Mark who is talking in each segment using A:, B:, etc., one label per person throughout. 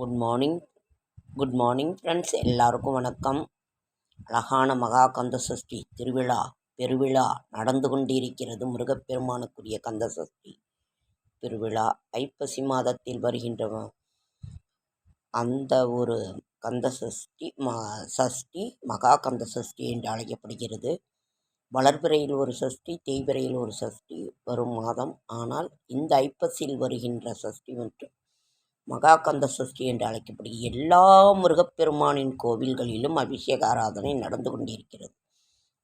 A: Good morning friends. எல்லாருக்கும் வணக்கம். அழகான மகா கந்த சஷ்டி பெருவிழா நடந்து கொண்டிருக்கிறது. முருகப்பெருமானுக்குரிய கந்த சஷ்டி பெருவிழா ஐப்பசி மாதத்தில் வருகின்ற அந்த ஒரு கந்த சஷ்டி மகா கந்த சஷ்டி என்று அழைக்கப்படுகிறது. வளர்பிறையில் ஒரு சஷ்டி, தேய்பிறையில் ஒரு சஷ்டி வரும் மாதம். ஆனால் இந்த ஐப்பசியில் வருகின்ற சஷ்டி மற்றும் மகா கந்த சஷ்டி என்று அழைக்கப்படுகிறது. எல்லா முருகப்பெருமானின் கோவில்களிலும் அபிஷேக ஆராதனை நடந்து கொண்டிருக்கிறது.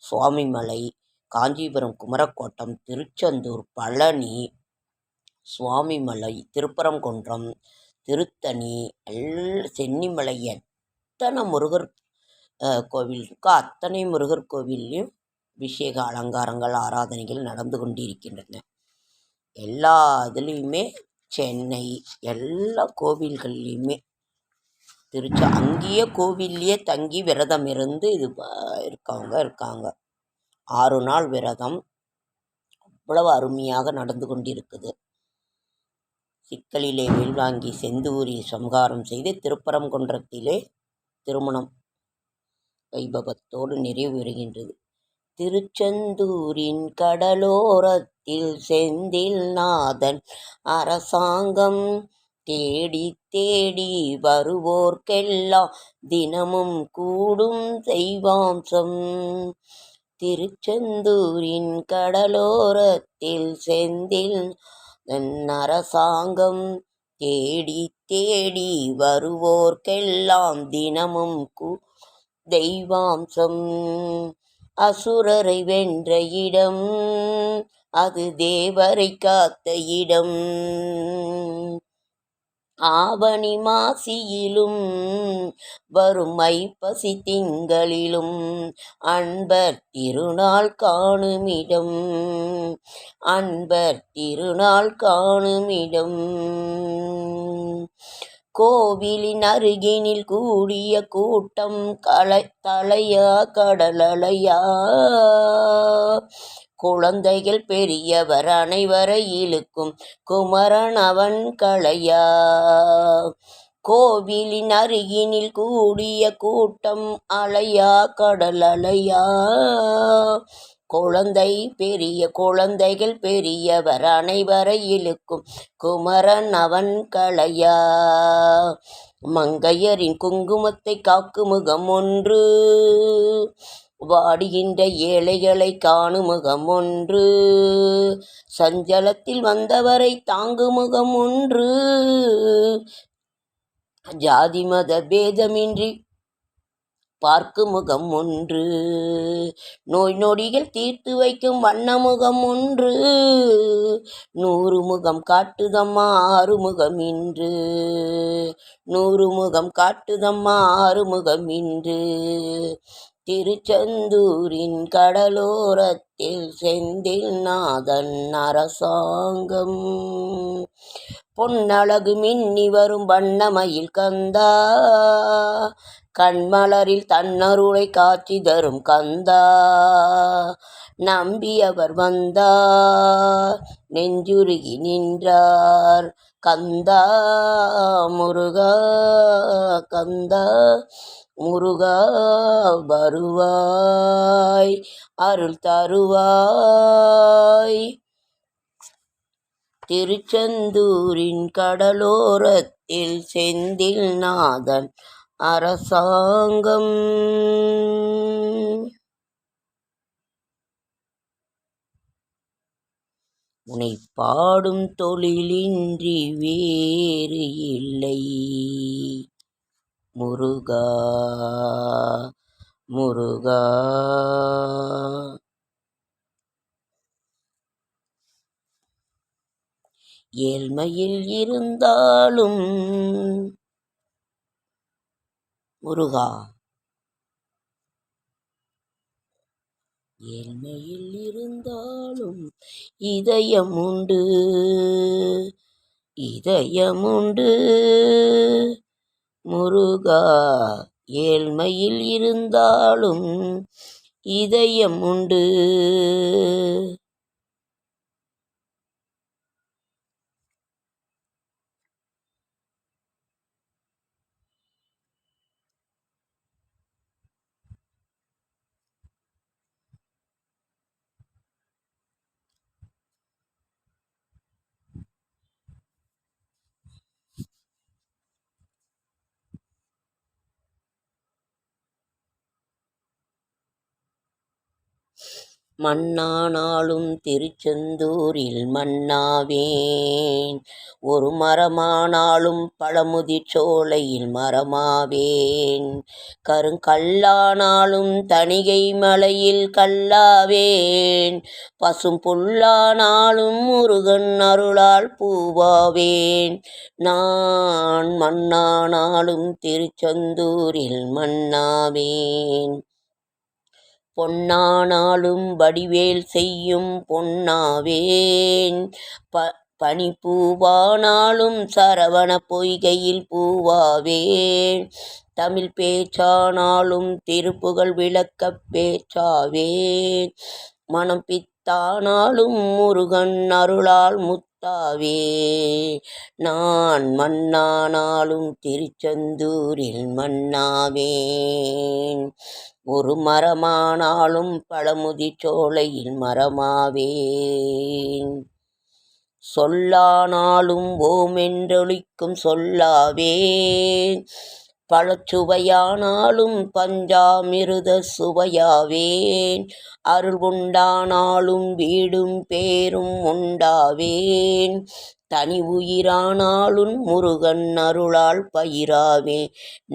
A: சுவாமிமலை, காஞ்சிபுரம், குமரக்கோட்டம், திருச்செந்தூர், பழனி, சுவாமிமலை, திருப்பரங்குன்றம், திருத்தணி, சென்னிமலை, எத்தனை முருகர் கோவில் இருக்கோ அத்தனை முருகர் கோவிலையும் அபிஷேக அலங்காரங்கள் ஆராதனைகள் நடந்து கொண்டிருக்கின்றன. எல்லா இதுலேயுமே சென்னை எல்லா கோவில்கள்லையுமே அங்கேயே கோவில்லையே தங்கி விரதம் இருந்து இருக்காங்க. 6 நாள் விரதம் அவ்வளவு அருமையாக நடந்து கொண்டிருக்குது. சிக்கலிலே வேல்வாங்கி செந்தூரில் சம்ஹாரம் செய்து திருப்பரங்குன்றத்திலே திருமணம் வைபவத்தோடு நிறைவு பெறுகின்றது. திருச்செந்தூரின் கடலோரத்தில் செந்தில் நாதன் அரசாங்கம் தேடி தேடி வருவோர்க்கெல்லாம் தினமும் கூடும் தெய்வாம்சம். திருச்செந்தூரின் கடலோரத்தில் செந்தில் அரசாங்கம் தேடி தேடி வருவோர்க்கெல்லாம் தினமும் தெய்வாம்சம். அசுரரை வென்ற இடம் அது தேவரை காத்த இடம். ஆவணி மாசியிலும் வரும் ஐப்பசி திங்களிலும் அன்பர் திருநாள் காணுமிடம். கோவிலின் அருகினில் கூடிய கூட்டம் தலையா கடலலையா. குழந்தைகள் பெரியவர் அனைவரை இழுக்கும் குமரன் அவன் களையா. கோவிலின் அருகினில் கூடிய கூட்டம் அலையா கடலலையா. குழந்தைகள் பெரியவர் அனைவரை இழுக்கும் குமரன் அவன் களையா. மங்கையரின் குங்குமத்தை காக்கும் முகம் ஒன்று, வாடுகின்ற ஏழைகளை காணும் முகம் ஒன்று, சஞ்சலத்தில் வந்தவரை தாங்கும் முகம் ஒன்று, ஜாதி மத பேதமின்றி பார்க்கும் முகம் ஒன்று, நோய் நொடிகள் தீர்த்து வைக்கும் வண்ண முகம் ஒன்று, 100 முகம் காட்டுதம்மா 6 முகம் இன்று, 100 முகம் காட்டுதம்மா 6 முகம் இன்று. திருச்செந்தூரின் கடலோரத்தில் செந்தில் நாதன் அரசாங்கம். பொன்னழகு மின்னி வரும் வண்ணமயில் கந்தா, கண்மலரில் தன்னருளை காட்சி தரும் கந்தா. நம்பியவர் வந்தார் நெஞ்சுருகி நின்றார் கந்தா. முருகா கந்தா முருகா வருவாய் அருள் தருவாய். திருச்செந்தூரின் கடலோரத்தில் செந்தில் நாதன் அரசாங்கம். உனை பாடும் தொழிலின்றி வேறு இல்லை முருகா முருகா. ஏழ்மையில் இருந்தாலும் முருகா, ஏழ்மையில் இருந்தாலும் இதயம் உண்டு முருகா. ஏழ்மையில் இருந்தாலும் இதயம் உண்டு. மண்ணானாலும் திருச்செந்தூரில் மண்ணாவேன், ஒரு மரமானாலும் பழமுதிர் சோலையில் மரமாவேன், கருங்கல்லானாலும் தணிகை மலையில் கல்லாவேன், பசும் புல்லானாலும் முருகன் அருளால் பூவாவேன், நான் மண்ணானாலும் திருச்செந்தூரில் மண்ணாவேன், பொன்னானாலும் வடிவேல் செய்யும் பொன்னாவேன், பனிப்பூவானாலும் சரவண பொய்கையில் பூவாவேன், தமிழ் பேச்சானாலும் திருப்புகழ் விளக்கப் பேச்சாவேன், மனம் பித்தானாலும் முருகன் அருளால் முத்தாவே, நான் மண்ணானாலும் திருச்செந்தூரில் மண்ணாவேன், ஒரு மரமானாலும் பழமுதிர் சோலையில் மரமாவேன், சொல்லானாலும் ஓமென்றொலிக்கும் சொல்லாவேன், பழச்சுவையானாலும் பஞ்சாமிருத சுவையாவேன், அருள் உண்டானாலும் வீடும் பேரும் உண்டாவேன், தனி உயிரானாலும் முருகன் அருளால் பயிராவேன்,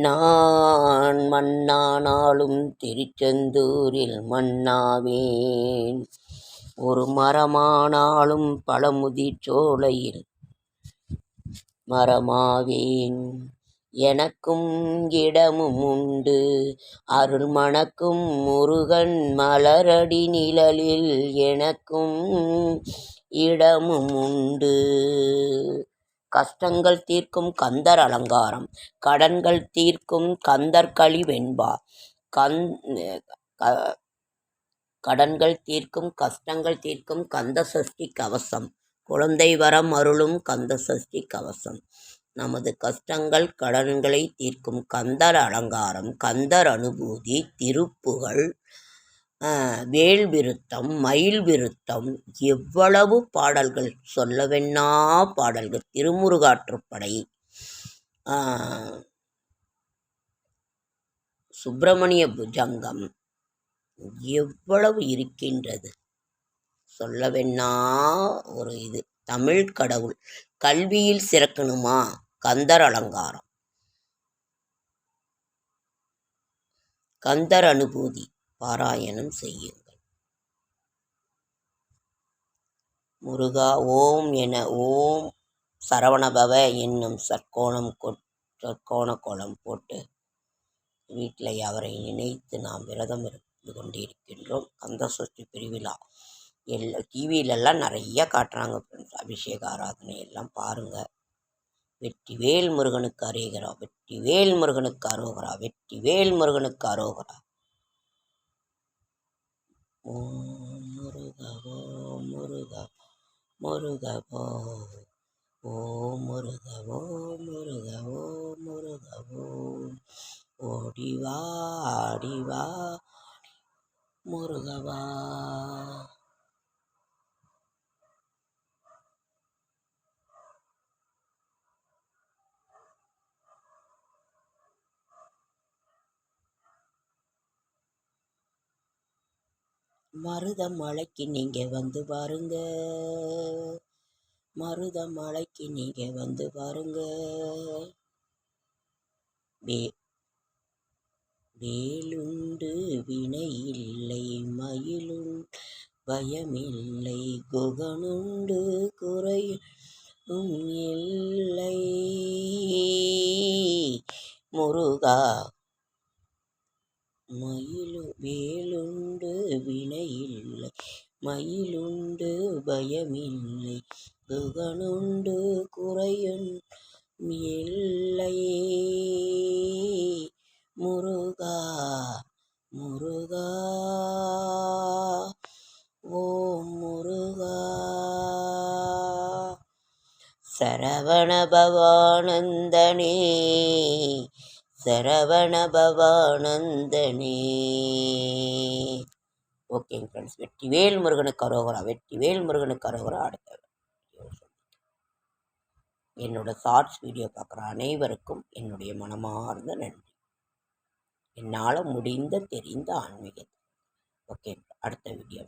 A: நான் மண்ணானாலும் திருச்செந்தூரில் மண்ணாவேன், ஒரு மரமானாலும் பழமுதிர் சோலையில் மரமாவேன், எனக்கும் இடமும் உண்டு அருள் மணக்கும் முருகன் மலரடி நிழலில், எனக்கும் இடமும் உண்டு, கஷ்டங்கள் தீர்க்கும் கந்தர் அலங்காரம், கடன்கள் தீர்க்கும் கந்தர் கழிவென்பா, கடன்கள் தீர்க்கும் கஷ்டங்கள் தீர்க்கும் கந்த சஷ்டி கவசம், குழந்தை வரம் அருளும் கந்த சஷ்டி கவசம், நமது கஷ்டங்கள் கடன்களை தீர்க்கும் கந்தர் அலங்காரம், கந்தர் அனுபூதி, திருப்புகழ், வேல் விருத்தம், மயில் விருத்தம், எவ்வளவு பாடல்கள், சொல்லவென்னா பாடல்கள், திருமுருகாற்றுப்படை, சுப்பிரமணிய புஜங்கம், எவ்வளவு இருக்கின்றது, சொல்லவென்னா ஒரு இது. தமிழ் கடவுள் கல்வியில் சிறக்கணுமா, கந்தர் அலங்காரம், கந்தர் அனுபூதி பாராயணம் செய்யுங்கள். முருகா ஓம் என ஓம் சரவணபவ என்னும் சற்கோண கோலம் போட்டு வீட்டில் அவரை நினைத்து நாம் விரதம் இருந்து கொண்டிருக்கின்றோம். கந்த சஷ்டி பெருவிழா டிவியிலெல்லாம் நிறைய காட்டுறாங்க ஃப்ரெண்ட்ஸ், அபிஷேக ஆராதனை எல்லாம் பாருங்கள். வெற்றிவேல் முருகனுக்கு அரோகரா, வெற்றிவேல் முருகனுக்கு அரோகரா, வெற்றிவேல் முருகனுக்கு அரோகரா. ஓம் முருகவோ முருகா முருகவோ, ஓம் முருகவோ முருகவோ முருகவோ, ஓடிவா ஆடிவா முருகவா. மருதமலைக்கு நீங்க வந்து பாருங்க, மருதமலைக்கு நீங்க வந்து பாருங்க, வேலுண்டு வினை இல்லை மயிலுண்டு பயமில்லை, குகனுண்டு குறையும் இல்லை, முருகா வேலுண்டு வினையில்லை மயிலுண்டு பயமில்லை, குகனுண்டு குறையும் இல்லை, முருகா முருகா ஓம் முருகா. சரவண பவானந்தனே சரவண பவானந்தனே. ஓகேங்க ஃப்ரெண்ட்ஸ், வெற்றிவேல் முருகனுக்கு அரோகரா, வெற்றிவேல் முருகனுக்கு அரோகரா. அடுத்த என்னோட ஷார்ட்ஸ் வீடியோ பார்க்குற அனைவருக்கும் என்னுடைய மனமார்ந்த நன்றி. என்னால் முடிந்த தெரிந்த ஆன்மீகம். ஓகே, அடுத்த வீடியோ.